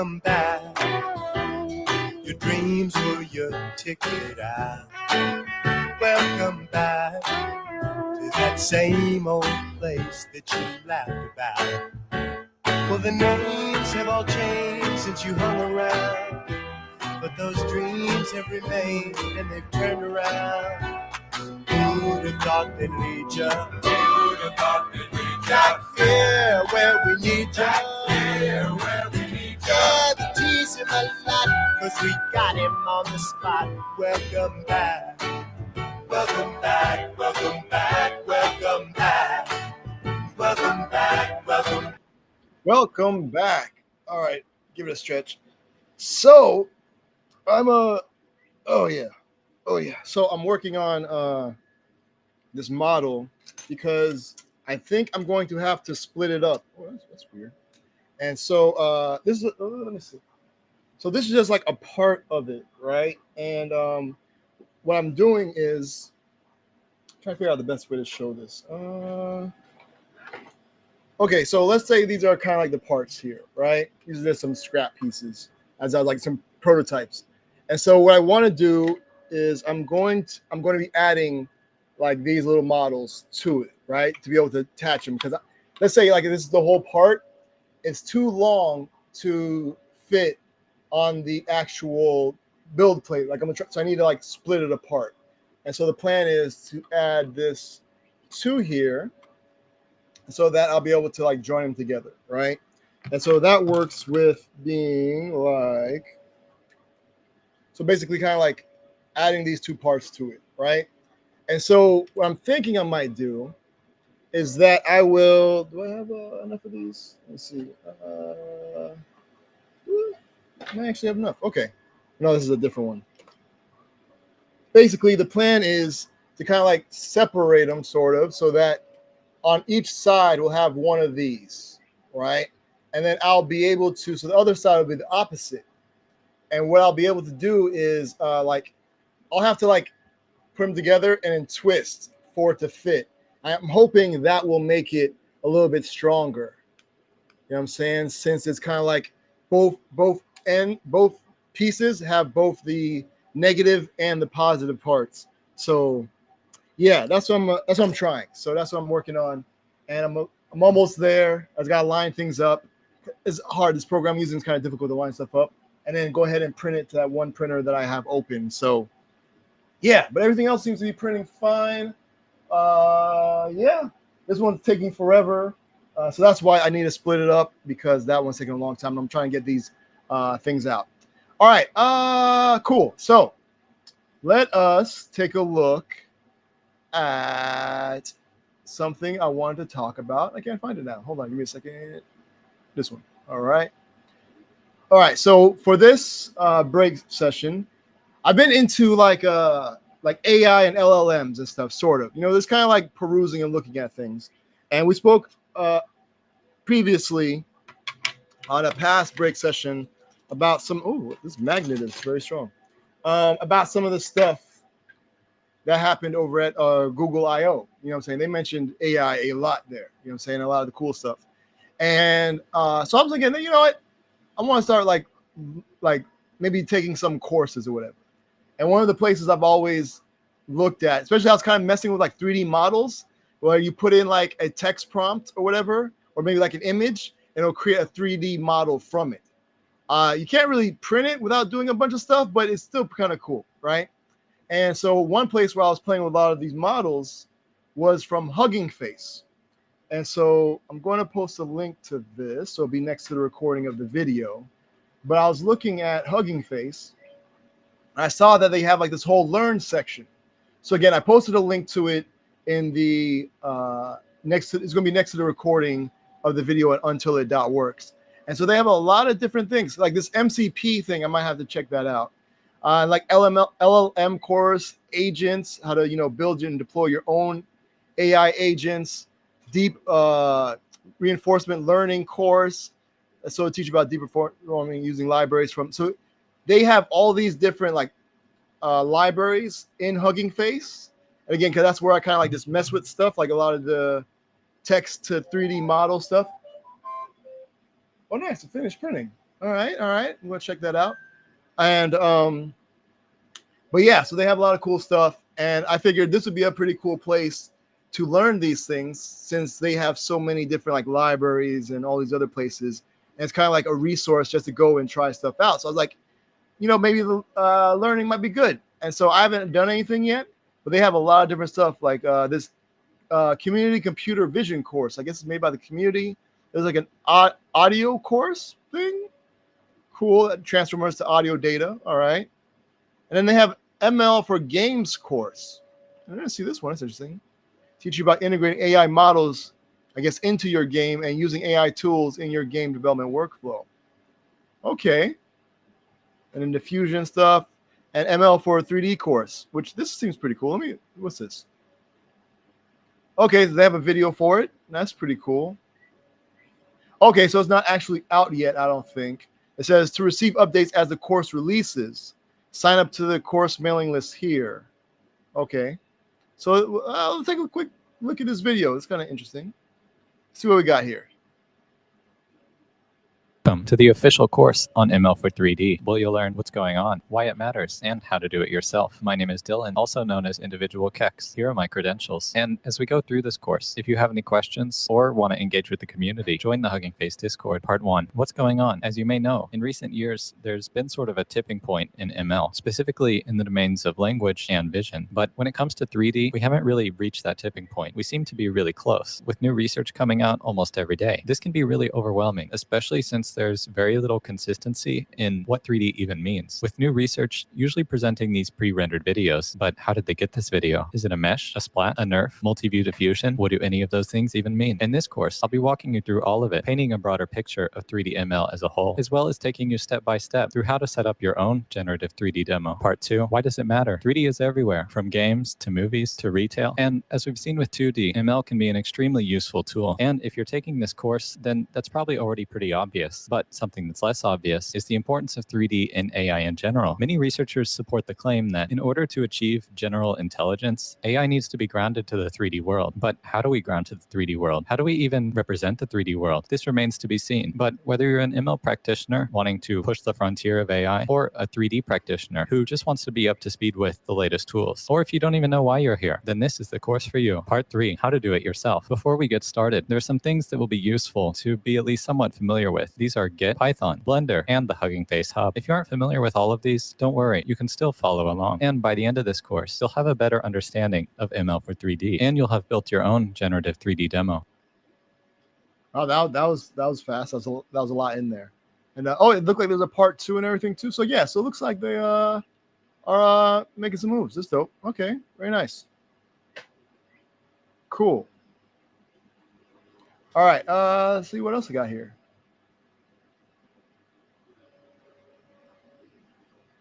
welcome back. Your dreams were your ticket out. Welcome back to that same old place that you laughed about. Well, the names have all changed since you hung around, but those dreams have remained and they've turned around. Who'd have thought they'd lead ya? Who'd have thought they'd lead ya? Back here where we need ya. Back here where we need ya. Yeah, the tease him a lot, 'cause we got him on the spot. Welcome back. Welcome back. Welcome back. Welcome back. Welcome back. Welcome back. All right, give it a stretch. So oh yeah. So I'm working on this model because I think I'm going to have to split it up. Oh, that's weird. And so this is let me see. So this is just like a part of it, right? And what I'm doing is trying to figure out the best way to show this. Okay, so let's say these are kind of like the parts here, right? These are just some scrap pieces, as I like some prototypes. And so what I want to do is I'm going to be adding like these little models to it, right? To be able to attach them, because let's say like this is the whole part, it's too long to fit on the actual build plate. Like so I need to like split it apart. And so the plan is to add this to here, so that I'll be able to like join them together, right? And so that works with being like, so basically kind of like adding these two parts to it, right? And so what I'm thinking I might do is that I will, do I have enough of these? Let's see. I actually have enough. Okay. No, this is a different one. Basically, the plan is to kind of like separate them sort of, so that on each side we'll have one of these, right? And then I'll be able to, so the other side will be the opposite. And what I'll be able to do is like, I'll have to like put them together and then twist for it to fit. I'm hoping that will make it a little bit stronger. You know what I'm saying? Since it's kind of like both pieces have both the negative and the positive parts. So yeah, that's what I'm trying. So that's what I'm working on, and I'm almost there. I just gotta line things up. It's hard. This program I'm using is kind of difficult to line stuff up, and then go ahead and print it to that one printer that I have open. So yeah, but everything else seems to be printing fine. Yeah, this one's taking forever, so that's why I need to split it up, because that one's taking a long time. I'm trying to get these things out. All right, cool. So let us take a look at something I wanted to talk about. I can't find it now. Hold on, give me a second. This one. All right. So for this break session, I've been into like AI and LLMs and stuff, sort of. You know, this kind of like perusing and looking at things. And we spoke previously on a past break session about some. Oh, this magnet is very strong. About some of the stuff that happened over at Google I/O. You know what I'm saying? They mentioned AI a lot there. You know what I'm saying? A lot of the cool stuff. And so I was thinking, you know what? I want to start like maybe taking some courses or whatever. And one of the places I've always looked at, especially I was kind of messing with like 3D models, where you put in like a text prompt or whatever, or maybe like an image, and it'll create a 3D model from it. You can't really print it without doing a bunch of stuff, but it's still kind of cool, right? And so one place where I was playing with a lot of these models was from Hugging Face. And so I'm going to post a link to this, so it'll be next to the recording of the video. But I was looking at Hugging Face. I saw that they have like this whole learn section. So again, I posted a link to it in the it's going to be next to the recording of the video at untilit.works. And so they have a lot of different things, like this MCP thing. I might have to check that out. Like LLM course, agents, how to build and deploy your own AI agents, deep reinforcement learning course. So it teach about deep performing using libraries from. So they have all these different like libraries in Hugging Face. And again, because that's where I kind of like just mess with stuff, like a lot of the text to 3D model stuff. Oh, nice, it finished printing. All right. I'm gonna check that out. And but yeah, so they have a lot of cool stuff, and I figured this would be a pretty cool place to learn these things since they have so many different like libraries and all these other places, and it's kind of like a resource just to go and try stuff out. So I was like, maybe the learning might be good. And so I haven't done anything yet, but they have a lot of different stuff like this community computer vision course. I guess it's made by the community. There's like an audio course thing. Cool. That transforms to audio data. All right. And then they have ML for games course. I didn't see this one. It's interesting. Teach you about integrating AI models, I guess, into your game and using AI tools in your game development workflow. Okay. And then diffusion stuff and ML for a 3D course, which this seems pretty cool. What's this? Okay, so they have a video for it. That's pretty cool. Okay, so it's not actually out yet, I don't think. It says to receive updates as the course releases, sign up to the course mailing list here. Okay, so let's take a quick look at this video. It's kind of interesting. Let's see what we got here. Welcome to the official course on ML for 3D, where you'll learn what's going on, why it matters, and how to do it yourself. My name is Dylan, also known as Individual Kex. Here are my credentials. And as we go through this course, if you have any questions or want to engage with the community, join the Hugging Face Discord. Part 1. What's going on? As you may know, in recent years, there's been sort of a tipping point in ML, specifically in the domains of language and vision. But when it comes to 3D, we haven't really reached that tipping point. We seem to be really close, with new research coming out almost every day. This can be really overwhelming, especially since there's very little consistency in what 3D even means. With new research usually presenting these pre-rendered videos, but how did they get this video? Is it a mesh, a splat, a nerf, multi-view diffusion? What do any of those things even mean? In this course, I'll be walking you through all of it, painting a broader picture of 3D ML as a whole, as well as taking you step by step through how to set up your own generative 3D demo. Part 2, why does it matter? 3D is everywhere, from games to movies to retail. And as we've seen with 2D, ML can be an extremely useful tool. And if you're taking this course, then that's probably already pretty obvious. But something that's less obvious is the importance of 3D and AI in general. Many researchers support the claim that in order to achieve general intelligence, AI needs to be grounded to the 3D world. But how do we ground to the 3D world? How do we even represent the 3D world? This remains to be seen. But whether you're an ML practitioner wanting to push the frontier of AI, or a 3D practitioner who just wants to be up to speed with the latest tools, or if you don't even know why you're here, then this is the course for you. Part 3, how to do it yourself. Before we get started, there are some things that will be useful to be at least somewhat familiar with. These are Git, Python, Blender, and the Hugging Face Hub. If you aren't familiar with all of these, don't worry, you can still follow along. And by the end of this course, you'll have a better understanding of ML for 3D, and you'll have built your own generative 3D demo. Oh, that was fast. That was a lot in there. And it looked like there's a part 2 and everything too. So yeah, so it looks like they are making some moves. This is dope. Okay, very nice. Cool. All right, let's see what else we got here.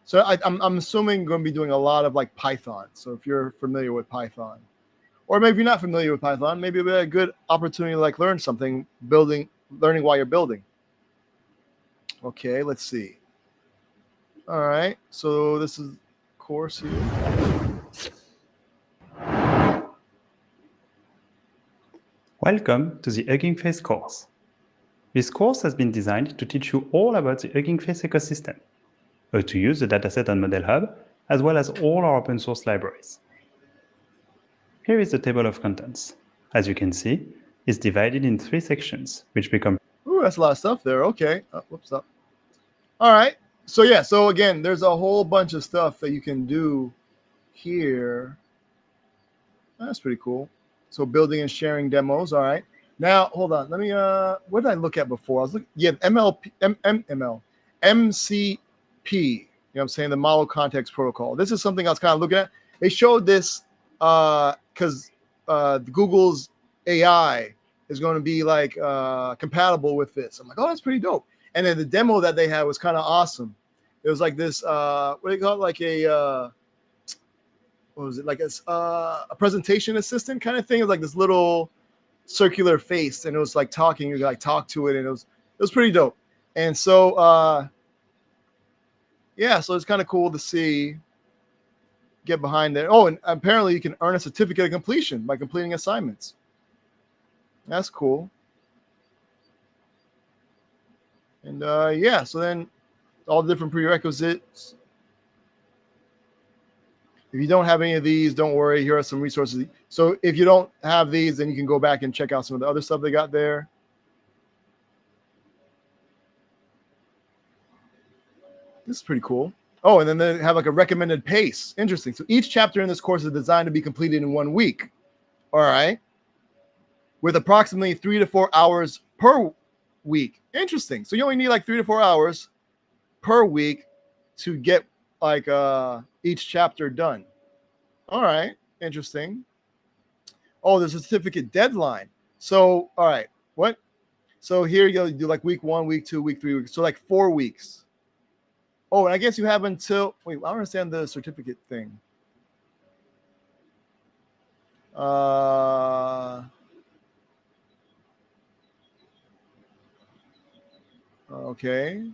So I'm assuming going to be doing a lot of like Python. So if you're familiar with Python, or maybe you're not familiar with Python, maybe it'll be a good opportunity to like learn something, learning while you're building. Okay, let's see. All right, so this is course here. Welcome to the Hugging Face course. This course has been designed to teach you all about the Hugging Face ecosystem, how to use the dataset on Model Hub, as well as all our open source libraries. Here is the table of contents. As you can see, it's divided in 3 sections, which become... Ooh, that's a lot of stuff there. Okay. Whoops up. All right. So yeah, so again, there's a whole bunch of stuff that you can do here. That's pretty cool. So building and sharing demos. All right. Now, hold on. Let me what did I look at before? I was looking, yeah, MCP. You know what I'm saying? The model context protocol. This is something I was kind of looking at. They showed this because Google's AI is going to be like compatible with this. I'm like, oh, that's pretty dope. And then the demo that they had was kind of awesome. It was like this, what do you call it? Like a, what was it? Like a presentation assistant kind of thing. It was like this little circular face, and it was like talking. You could like talk to it, and it was pretty dope. And so, yeah, so it's kind of cool to see, get behind it. Oh, and apparently you can earn a certificate of completion by completing assignments. That's cool. And yeah, so then all the different prerequisites. If you don't have any of these, don't worry. Here are some resources. So if you don't have these, then you can go back and check out some of the other stuff they got there. This is pretty cool. Oh, and then they have like a recommended pace. Interesting. So each chapter in this course is designed to be completed in 1 week. All right. With approximately 3 to 4 hours per week. Interesting. So you only need like 3 to 4 hours per week to get like each chapter done. All right. Interesting. Oh, there's a certificate deadline. So, all right. What? So here you go. You do like week 1, week 2, week 3 weeks. So like 4 weeks. Oh, and I guess you have until, wait, I don't understand the certificate thing. Okay.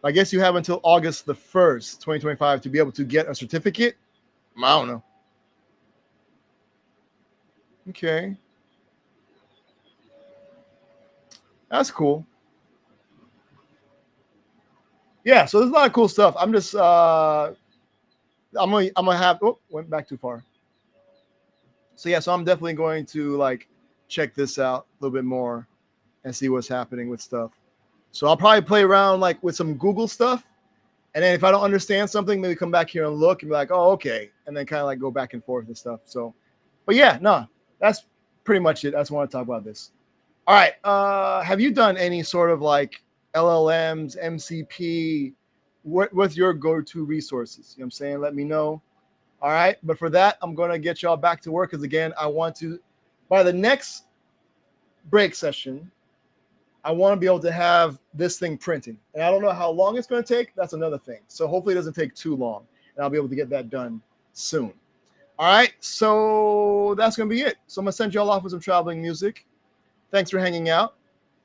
I guess you have until August the 1st, 2025 to be able to get a certificate. I don't know. Okay. That's cool. Yeah, so there's a lot of cool stuff. I'm just I'm gonna have went back too far. So yeah, so I'm definitely going to like check this out a little bit more and see what's happening with stuff. So I'll probably play around like with some Google stuff. And then if I don't understand something, maybe come back here and look and be like, oh, okay. And then kind of like go back and forth and stuff. So, but yeah, no, that's pretty much it. I just want to talk about this. All right. Have you done any sort of like LLMs, MCP? What's your go-to resources? You know what I'm saying? Let me know. All right. But for that, I'm going to get y'all back to work because, again, I want to, by the next break session, I want to be able to have this thing printed. And I don't know how long it's going to take. That's another thing. So hopefully it doesn't take too long. And I'll be able to get that done soon. All right. So that's going to be it. So I'm going to send y'all off with some traveling music. Thanks for hanging out.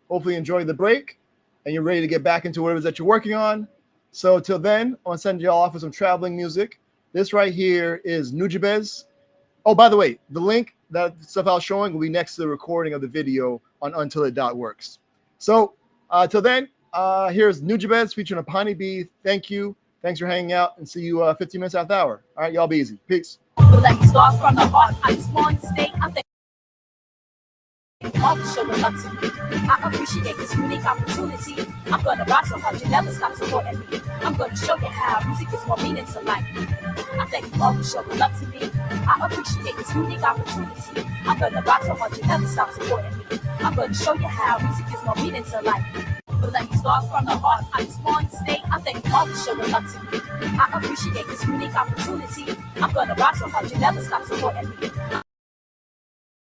Hopefully you enjoyed the break and you're ready to get back into whatever it is that you're working on. So till then, I'm going to send y'all off with some traveling music. This right here is Nujabes. Oh, by the way, the link, that stuff I was showing will be next to the recording of the video on untilit.works. So till then, here's Nujabes featuring a Piney Bee. Thank you. Thanks for hanging out and see you 15 minutes after the hour. All right, y'all be easy. Peace. Let me start from the heart. I just want to stay. I think all the show love to me. I appreciate this unique opportunity. I'm gonna rock so hard you never stop supporting me. I'm gonna show you how music is more meaning to life. I thank you all for showing love to me. I appreciate this unique opportunity. I'm gonna rock so hard you never stop supporting me. I'm gonna show you how music is more meaning to life. But let me start from the heart. I just want to stay. I thank you all for showing love to me. I appreciate this unique opportunity. I'm gonna rock so hard you never stop supporting me.